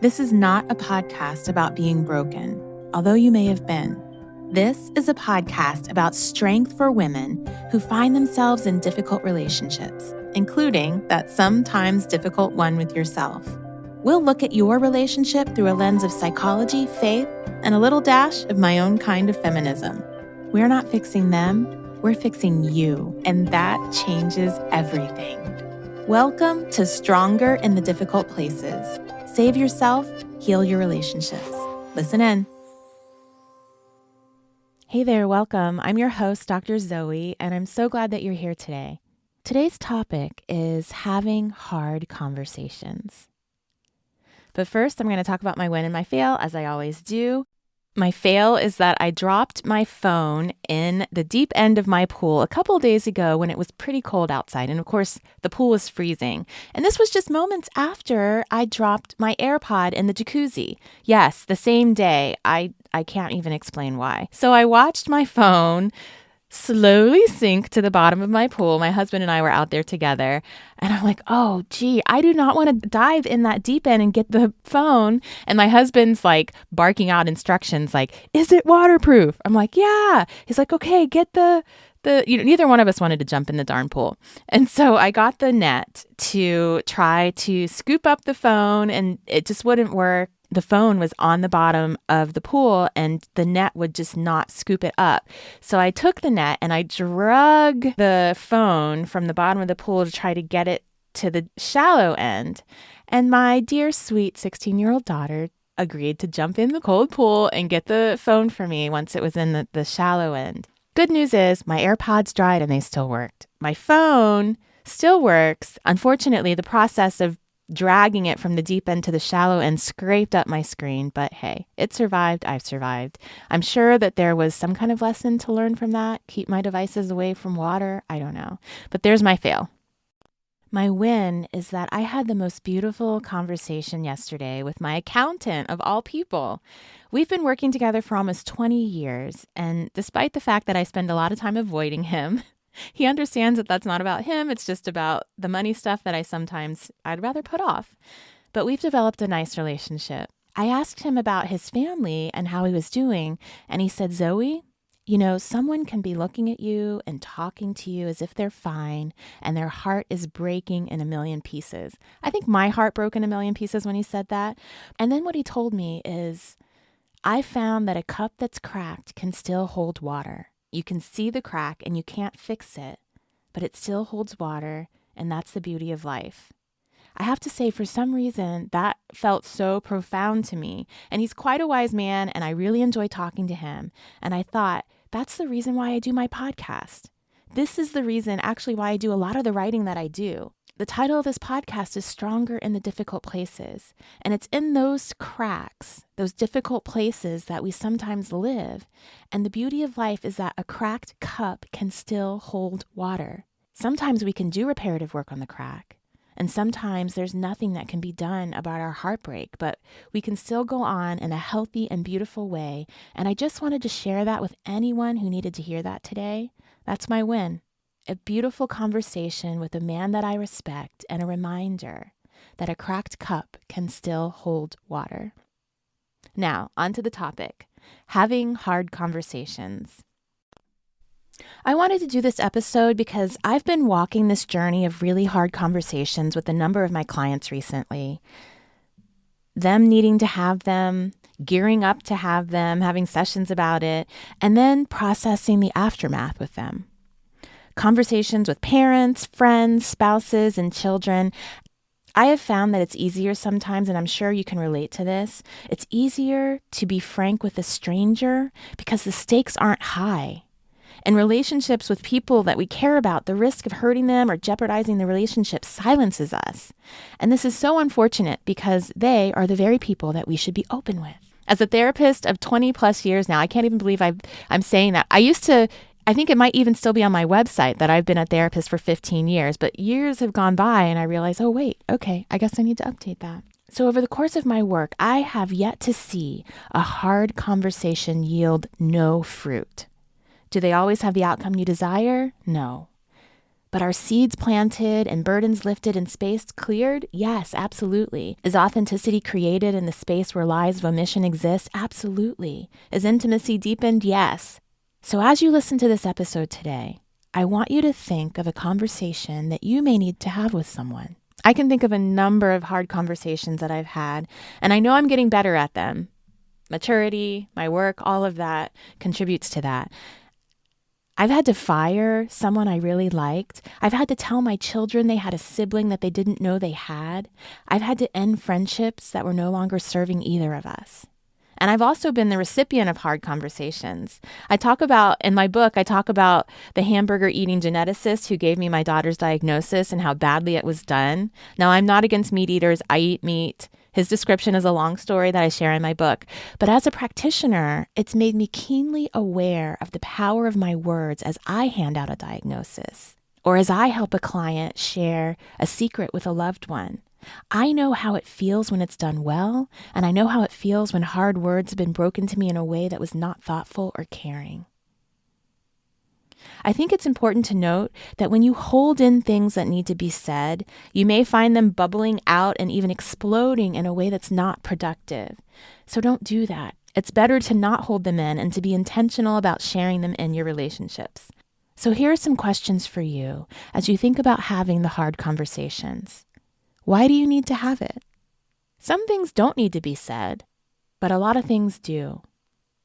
This is not a podcast about being broken, although you may have been. This is a podcast about strength for women who find themselves in difficult relationships, including that sometimes difficult one with yourself. We'll look at your relationship through a lens of psychology, faith, and a little dash of my own kind of feminism. We're not fixing them, we're fixing you, and that changes everything. Welcome to Stronger in the Difficult Places. Save yourself, heal your relationships. Listen in. Hey there, welcome. I'm your host, Dr. Zoe, and I'm so glad that you're here today. Today's topic is having hard conversations. But first, I'm going to talk about my win and my fail, as I always do. My fail is that I dropped my phone in the deep end of my pool a couple days ago when it was pretty cold outside. And of course, the pool was freezing. And this was just moments after I dropped my AirPod in the jacuzzi. Yes, the same day. I can't even explain why. So I watched my phone slowly sink to the bottom of my pool. My husband and I were out there together. And I'm like, oh, gee, I do not want to dive in that deep end and get the phone. And my husband's like barking out instructions like, is it waterproof? I'm like, yeah. He's like, okay, get neither one of us wanted to jump in the darn pool. And so I got the net to try to scoop up the phone and it just wouldn't work. The phone was on the bottom of the pool and the net would just not scoop it up. So I took the net and I drug the phone from the bottom of the pool to try to get it to the shallow end. And my dear, sweet 16-year-old daughter agreed to jump in the cold pool and get the phone for me once it was in the shallow end. Good news is my AirPods dried and they still worked. My phone still works. Unfortunately, the process of dragging it from the deep end to the shallow end scraped up my screen, but hey, it survived. I've survived. I'm sure that there was some kind of lesson to learn from that. Keep my devices away from water. I don't know. But there's my fail. My win is that I had the most beautiful conversation yesterday with my accountant of all people. We've been working together for almost 20 years, and despite the fact that I spend a lot of time avoiding him, he understands that that's not about him. It's just about the money stuff that I'd rather put off. But we've developed a nice relationship. I asked him about his family and how he was doing, and he said, Zoe, someone can be looking at you and talking to you as if they're fine, and their heart is breaking in a million pieces. I think my heart broke in a million pieces when he said that. And then what he told me is, I found that a cup that's cracked can still hold water. You can see the crack and you can't fix it, but it still holds water, and that's the beauty of life. I have to say, for some reason, that felt so profound to me. And he's quite a wise man, and I really enjoy talking to him. And I thought, that's the reason why I do my podcast. This is the reason, actually, why I do a lot of the writing that I do. The title of this podcast is Stronger in the Difficult Places. And it's in those cracks, those difficult places that we sometimes live. And the beauty of life is that a cracked cup can still hold water. Sometimes we can do reparative work on the crack. And sometimes there's nothing that can be done about our heartbreak, but we can still go on in a healthy and beautiful way. And I just wanted to share that with anyone who needed to hear that today. That's my win. A beautiful conversation with a man that I respect and a reminder that a cracked cup can still hold water. Now, on to the topic, having hard conversations. I wanted to do this episode because I've been walking this journey of really hard conversations with a number of my clients recently. Them needing to have them, gearing up to have them, having sessions about it, and then processing the aftermath with them. Conversations with parents, friends, spouses, and children. I have found that it's easier sometimes, and I'm sure you can relate to this. It's easier to be frank with a stranger because the stakes aren't high. In relationships with people that we care about, the risk of hurting them or jeopardizing the relationship silences us. And this is so unfortunate because they are the very people that we should be open with. As a therapist of 20 plus years now, I can't even believe I'm saying that. I think it might even still be on my website that I've been a therapist for 15 years, but years have gone by and I realize, oh, wait, okay, I guess I need to update that. So over the course of my work, I have yet to see a hard conversation yield no fruit. Do they always have the outcome you desire? No. But are seeds planted and burdens lifted and space cleared? Yes, absolutely. Is authenticity created in the space where lies of omission exist? Absolutely. Is intimacy deepened? Yes. So as you listen to this episode today, I want you to think of a conversation that you may need to have with someone. I can think of a number of hard conversations that I've had, and I know I'm getting better at them. Maturity, my work, all of that contributes to that. I've had to fire someone I really liked. I've had to tell my children they had a sibling that they didn't know they had. I've had to end friendships that were no longer serving either of us. And I've also been the recipient of hard conversations. In my book, I talk about the hamburger eating geneticist who gave me my daughter's diagnosis and how badly it was done. Now, I'm not against meat eaters. I eat meat. His description is a long story that I share in my book. But as a practitioner, it's made me keenly aware of the power of my words as I hand out a diagnosis, or as I help a client share a secret with a loved one. I know how it feels when it's done well, and I know how it feels when hard words have been broken to me in a way that was not thoughtful or caring. I think it's important to note that when you hold in things that need to be said, you may find them bubbling out and even exploding in a way that's not productive. So don't do that. It's better to not hold them in and to be intentional about sharing them in your relationships. So here are some questions for you as you think about having the hard conversations. Why do you need to have it? Some things don't need to be said, but a lot of things do.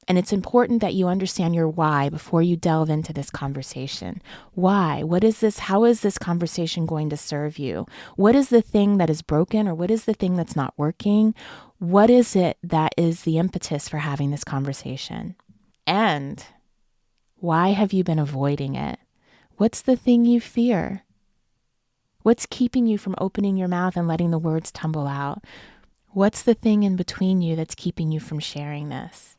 And it's important that you understand your why before you delve into this conversation. Why? What is this? How is this conversation going to serve you? What is the thing that is broken, or what is the thing that's not working? What is it that is the impetus for having this conversation? And why have you been avoiding it? What's the thing you fear? What's keeping you from opening your mouth and letting the words tumble out? What's the thing in between you that's keeping you from sharing this?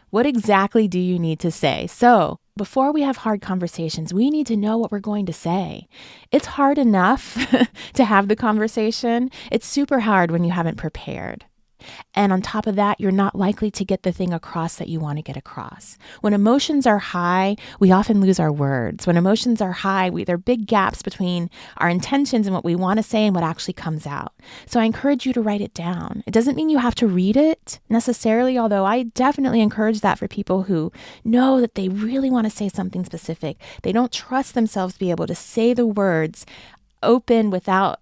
What exactly do you need to say? So, before we have hard conversations, we need to know what we're going to say. It's hard enough to have the conversation. It's super hard when you haven't prepared. And on top of that, you're not likely to get the thing across that you want to get across. When emotions are high, we often lose our words. When emotions are high, there are big gaps between our intentions and what we want to say and what actually comes out. So I encourage you to write it down. It doesn't mean you have to read it necessarily, although I definitely encourage that for people who know that they really want to say something specific. They don't trust themselves to be able to say the words open without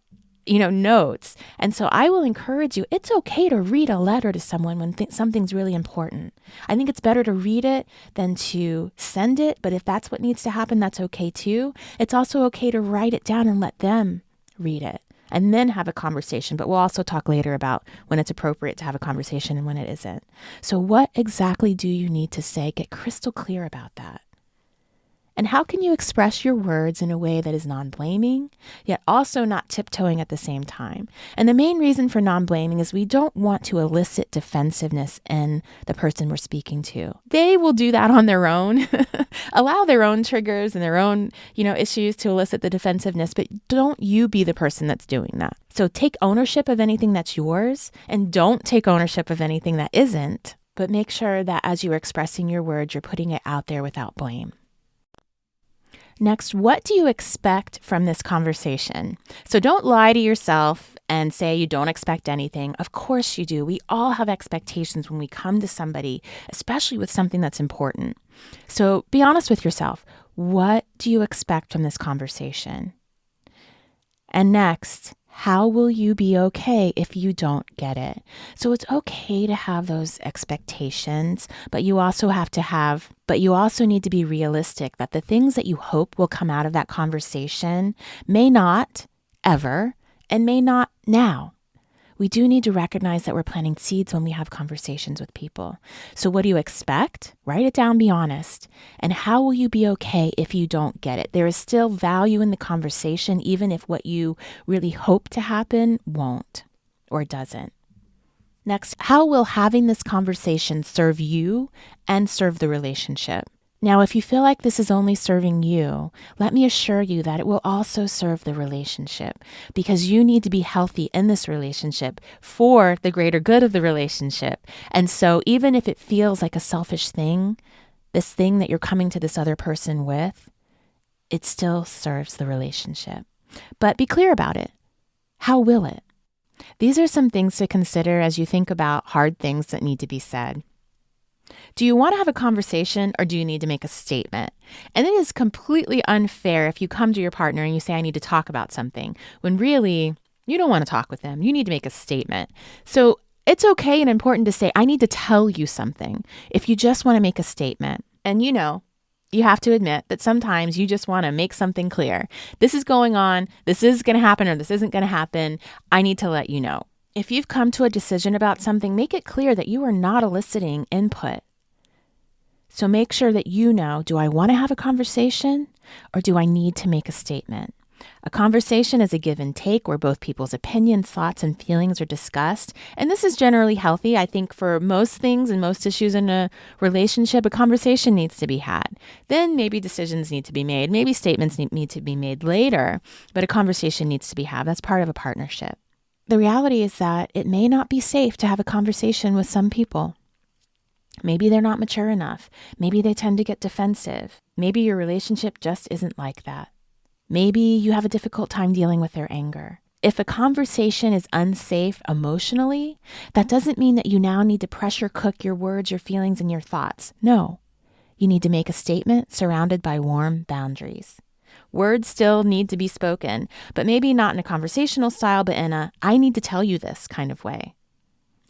notes. And so I will encourage you, it's okay to read a letter to someone when something's really important. I think it's better to read it than to send it, but if that's what needs to happen, that's okay too. It's also okay to write it down and let them read it and then have a conversation. But we'll also talk later about when it's appropriate to have a conversation and when it isn't. So what exactly do you need to say? Get crystal clear about that. And how can you express your words in a way that is non-blaming, yet also not tiptoeing at the same time? And the main reason for non-blaming is we don't want to elicit defensiveness in the person we're speaking to. They will do that on their own, allow their own triggers and their own, issues to elicit the defensiveness, but don't you be the person that's doing that. So take ownership of anything that's yours and don't take ownership of anything that isn't, but make sure that as you're expressing your words, you're putting it out there without blame. Next, what do you expect from this conversation? So don't lie to yourself and say you don't expect anything. Of course you do. We all have expectations when we come to somebody, especially with something that's important. So be honest with yourself. What do you expect from this conversation? And next, how will you be okay if you don't get it? So it's okay to have those expectations, but you also need to be realistic that the things that you hope will come out of that conversation may not ever and may not now. We do need to recognize that we're planting seeds when we have conversations with people. So what do you expect? Write it down, be honest. And how will you be okay if you don't get it? There is still value in the conversation, even if what you really hope to happen won't or doesn't. Next, how will having this conversation serve you and serve the relationship? Now, if you feel like this is only serving you, let me assure you that it will also serve the relationship, because you need to be healthy in this relationship for the greater good of the relationship. And so even if it feels like a selfish thing, this thing that you're coming to this other person with, it still serves the relationship. But be clear about it. How will it? These are some things to consider as you think about hard things that need to be said. Do you want to have a conversation or do you need to make a statement? And it is completely unfair if you come to your partner and you say, I need to talk about something, when really you don't want to talk with them. You need to make a statement. So it's okay and important to say, I need to tell you something if you just want to make a statement. And you have to admit that sometimes you just want to make something clear. This is going on, this is going to happen, or this isn't going to happen. I need to let you know. If you've come to a decision about something, make it clear that you are not eliciting input. So make sure that you know, do I want to have a conversation or do I need to make a statement? A conversation is a give and take where both people's opinions, thoughts, and feelings are discussed. And this is generally healthy. I think for most things and most issues in a relationship, a conversation needs to be had. Then maybe decisions need to be made. Maybe statements need to be made later, but a conversation needs to be had. That's part of a partnership. The reality is that it may not be safe to have a conversation with some people. Maybe they're not mature enough. Maybe they tend to get defensive. Maybe your relationship just isn't like that. Maybe you have a difficult time dealing with their anger. If a conversation is unsafe emotionally, that doesn't mean that you now need to pressure cook your words, your feelings, and your thoughts. No, you need to make a statement surrounded by warm boundaries. Words still need to be spoken, but maybe not in a conversational style, but in a, I need to tell you this kind of way.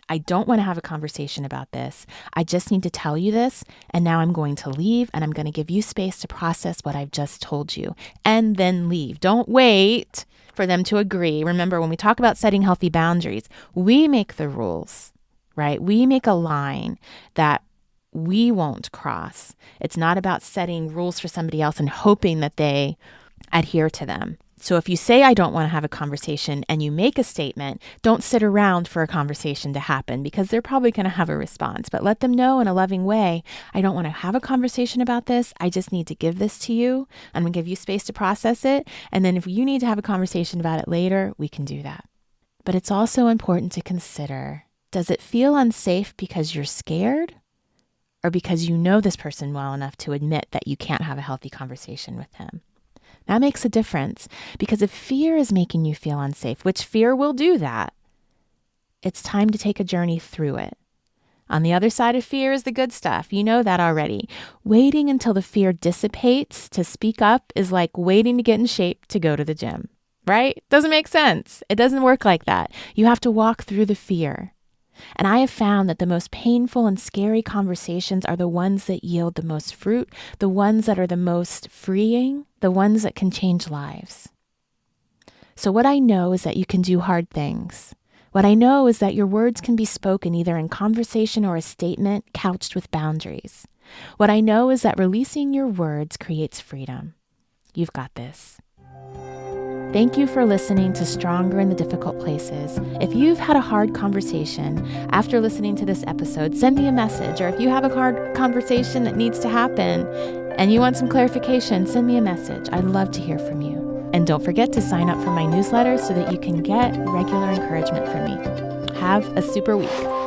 I don't want to have a conversation about this. I just need to tell you this, and now I'm going to leave, and I'm going to give you space to process what I've just told you, and then leave. Don't wait for them to agree. Remember, when we talk about setting healthy boundaries, we make the rules, right? We make a line that we won't cross. It's not about setting rules for somebody else and hoping that they adhere to them. So if you say, I don't want to have a conversation, and you make a statement, don't sit around for a conversation to happen, because they're probably going to have a response. But let them know in a loving way, I don't want to have a conversation about this. I just need to give this to you. I'm going to give you space to process it. And then if you need to have a conversation about it later, we can do that. But it's also important to consider, does it feel unsafe because you're scared, or because you know this person well enough to admit that you can't have a healthy conversation with him? That makes a difference, because if fear is making you feel unsafe, which fear will do that, it's time to take a journey through it. On the other side of fear is the good stuff. You know that already. Waiting until the fear dissipates to speak up is like waiting to get in shape to go to the gym, right? Doesn't make sense. It doesn't work like that. You have to walk through the fear. And I have found that the most painful and scary conversations are the ones that yield the most fruit, the ones that are the most freeing, the ones that can change lives. So what I know is that you can do hard things. What I know is that your words can be spoken either in conversation or a statement couched with boundaries. What I know is that releasing your words creates freedom. You've got this. Thank you for listening to Stronger in the Difficult Places. If you've had a hard conversation after listening to this episode, send me a message. Or if you have a hard conversation that needs to happen and you want some clarification, send me a message. I'd love to hear from you. And don't forget to sign up for my newsletter so that you can get regular encouragement from me. Have a super week.